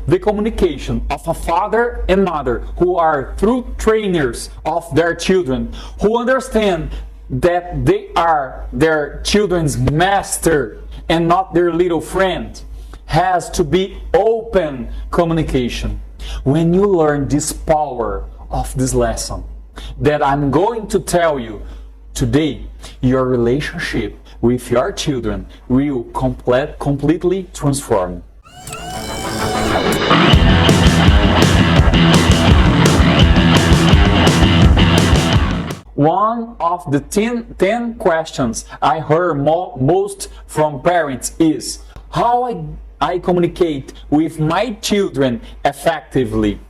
The communication of a father and mother who are true trainers of their children, who understand that they are their children's master and not their little friend, has to be open communication. When you learn this power of this lesson that I'm going to tell you today, your relationship with your children will completely transform. One of the 10 questions I heard most from parents is how I communicate with my children effectively.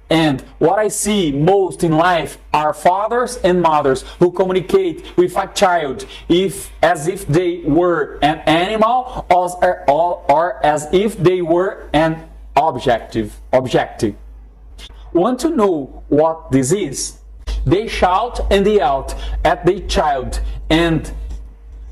And what I see most in life are fathers and mothers who communicate with a child as if they were an animal or as if they were an objective. Want to know what this is? They shout and yell at the child and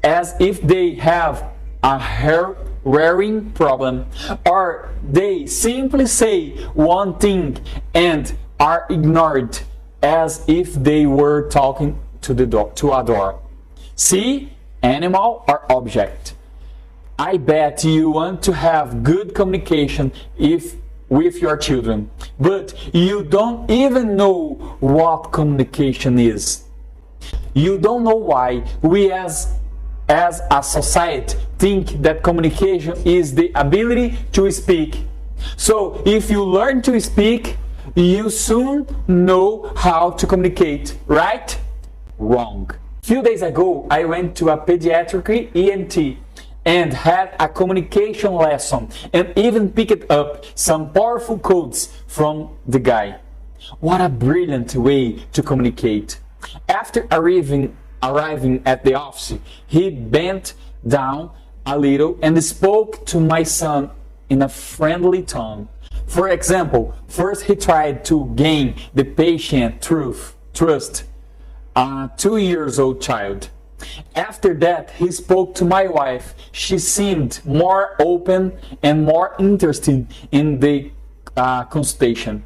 as if they have a hearing problem, or they simply say one thing and are ignored as if they were talking to a door. See, animal or object. I bet you want to have good communication with your children, but you don't even know what communication is. You don't know why we as a society think that communication is the ability to speak. So if you learn to speak, you soon know how to communicate, right? Wrong. A few days ago, I went to a pediatric ENT and had a communication lesson and even picked up some powerful codes from the guy. What a brilliant way to communicate. After arriving at the office, he bent down a little and spoke to my son in a friendly tone. For example, first he tried to gain the patient trust, a 2-year-old child. After that, he spoke to my wife. She seemed more open and more interested in the consultation.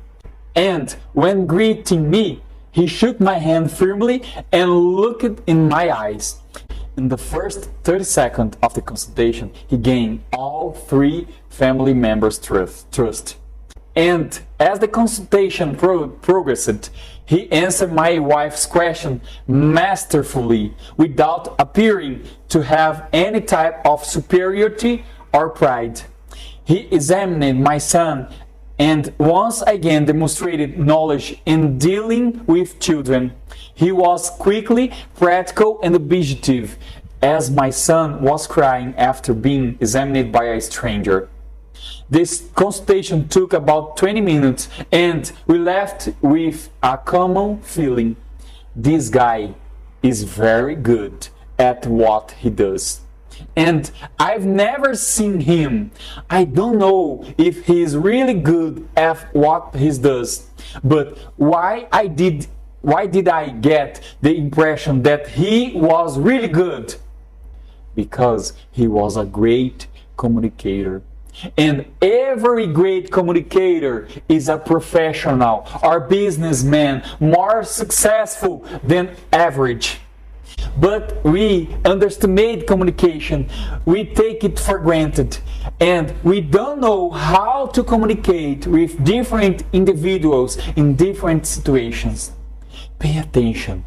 And when greeting me, he shook my hand firmly and looked in my eyes. In the first 30 seconds of the consultation, he gained all 3 family members' trust. And as the consultation progressed, he answered my wife's question masterfully, without appearing to have any type of superiority or pride. He examined my son and once again demonstrated knowledge in dealing with children. He was quickly practical and objective, as my son was crying after being examined by a stranger. This consultation took about 20 minutes and we left with a common feeling. This guy is very good at what he does. And I've never seen him. I don't know if he's really good at what he does. But why did I get the impression that he was really good? Because he was a great communicator. And every great communicator is a professional or businessman more successful than average. But we underestimate communication, we take it for granted, and we don't know how to communicate with different individuals in different situations. Pay attention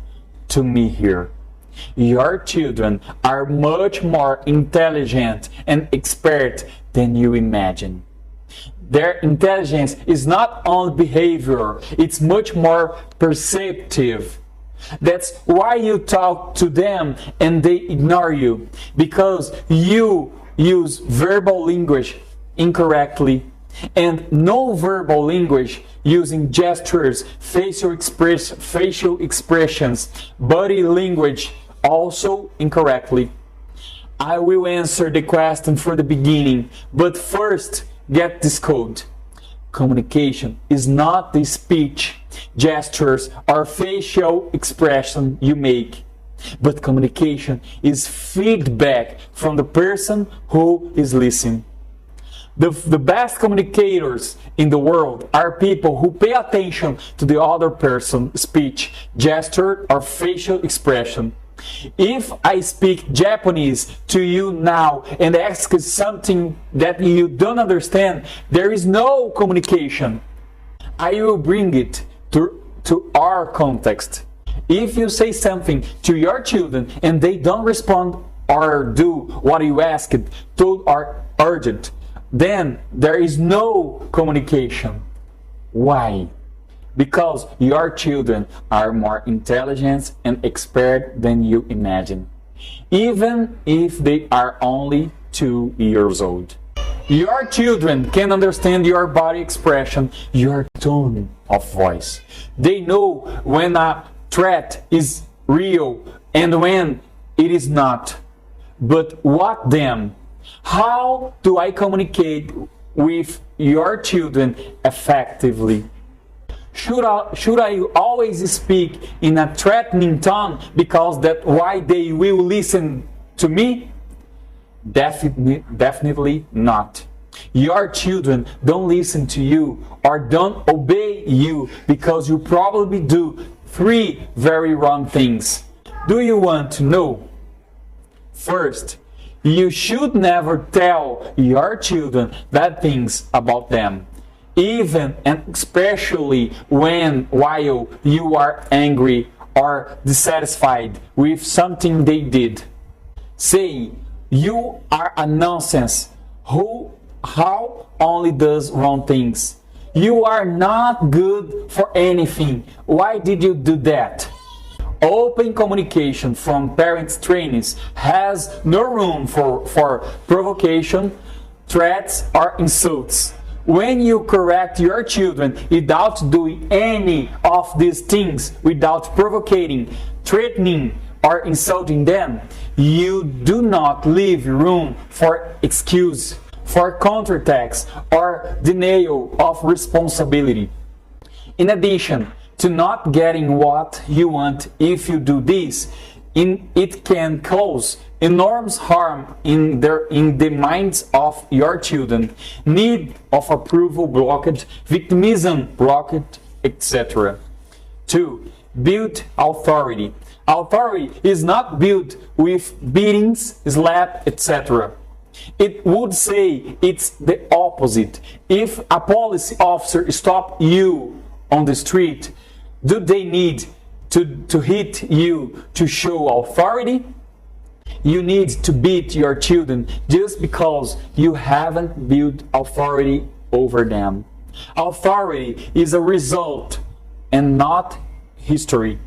to me here. Your children are much more intelligent and expert than you imagine. Their intelligence is not only behavioral, it's much more perceptive. That's why you talk to them and they ignore you, because you use verbal language incorrectly and no-verbal language using gestures, facial expressions, body language also incorrectly. I will answer the question from the beginning, but first get this code. Communication is not the speech, gestures, or facial expression you make, but communication is feedback from the person who is listening. The best communicators in the world are people who pay attention to the other person's speech, gesture, or facial expression. If I speak Japanese to you now and ask something that you don't understand, there is no communication. I will bring it to our context. If you say something to your children and they don't respond or do what you asked, told or urgent, then there is no communication. Why? Because your children are more intelligent and expert than you imagine, even if they are only 2 years old. Your children can understand your body expression, your tone of voice. They know when a threat is real and when it is not. But what then? How do I communicate with your children effectively? Should I always speak in a threatening tone because that's why they will listen to me? Definitely not. Your children don't listen to you or don't obey you because you probably do 3 very wrong things. Do you want to know? First, you should never tell your children bad things about them, even and especially while you are angry or dissatisfied with something they did. Say, you are a nonsense how only does wrong things. You are not good for anything. Why did you do that? Open communication from parents' trainings has no room for provocation, threats, or insults. When you correct your children without doing any of these things, without provoking, threatening, or insulting them, you do not leave room for excuse, for counterattacks, or denial of responsibility. In addition to not getting what you want, if you do this, it can cause enormous harm in the minds of your children. Need of approval blocked, victimism blocked, etc. 2. Build authority. Authority is not built with beatings, slap, etc. It would say it's the opposite. If a police officer stops you on the street, do they need to hit you to show authority? You need to beat your children just because you haven't built authority over them. Authority is a result and not history.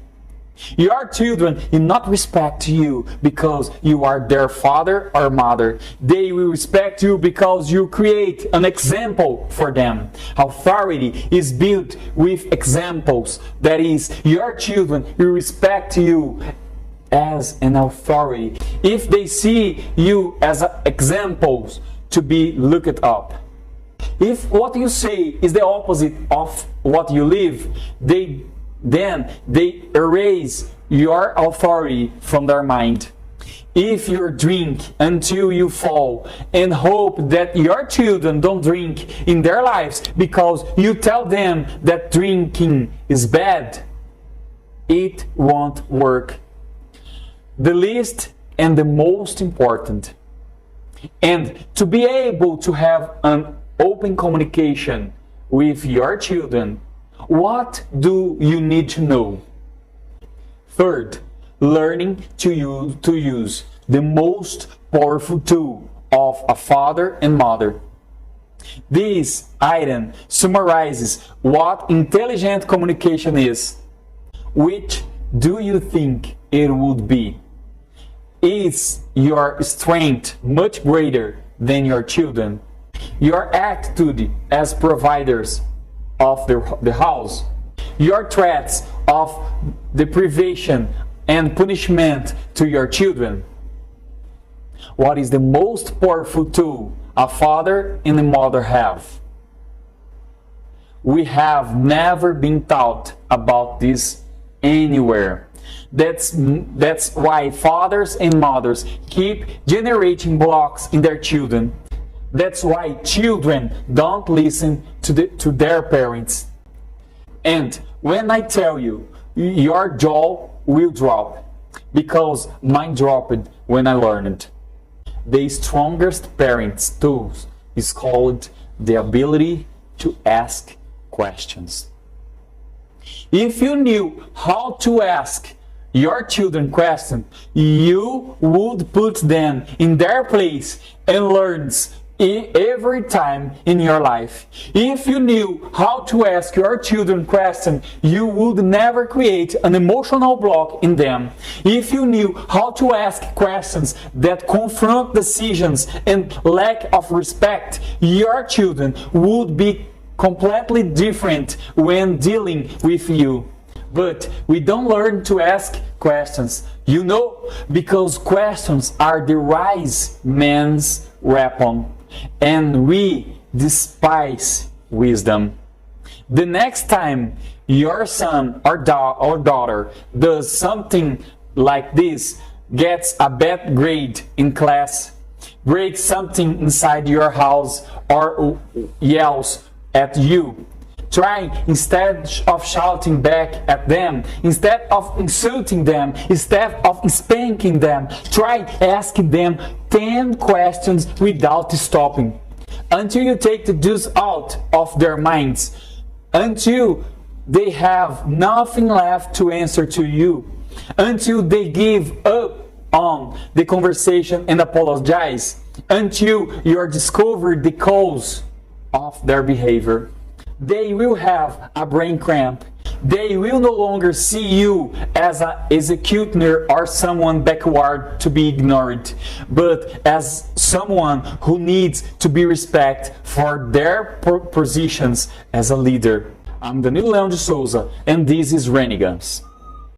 Your children will not respect you because you are their father or mother. They will respect you because you create an example for them. Authority is built with examples. That is, your children will respect you as an authority if they see you as examples to be looked up. If what you say is the opposite of what you live, then they erase your authority from their mind. If you drink until you fall and hope that your children don't drink in their lives because you tell them that drinking is bad, it won't work. The least and the most important, and to be able to have an open communication with your children, what do you need to know? Third, learning to use the most powerful tool of a father and mother. This item summarizes what intelligent communication is. Which do you think it would be? Is your strength much greater than your children? Your attitude as providers of the house, your threats of deprivation and punishment to your children. What is the most powerful tool a father and a mother have? We have never been taught about this anywhere. That's why fathers and mothers keep generating blocks in their children. That's why children don't listen to their parents. And when I tell you, your jaw will drop, because mine dropped when I learned. The strongest parents' tools is called the ability to ask questions. If you knew how to ask your children questions, you would put them in their place and learn every time in your life. If you knew how to ask your children questions, you would never create an emotional block in them. If you knew how to ask questions that confront decisions and lack of respect, your children would be completely different when dealing with you. But we don't learn to ask questions, because questions are the wise man's weapon, and we despise wisdom. The next time your son or daughter does something like this, gets a bad grade in class, breaks something inside your house, or yells at you, try, instead of shouting back at them, instead of insulting them, instead of spanking them, try asking them 10 questions without stopping, until you take the juice out of their minds, until they have nothing left to answer to you, until they give up on the conversation and apologize, until you discover the cause of their behavior. They will have a brain cramp. They will no longer see you as an executioner or someone backward to be ignored, but as someone who needs to be respected for their positions as a leader. I'm Danilo Leão de Souza, and this is Ranigans.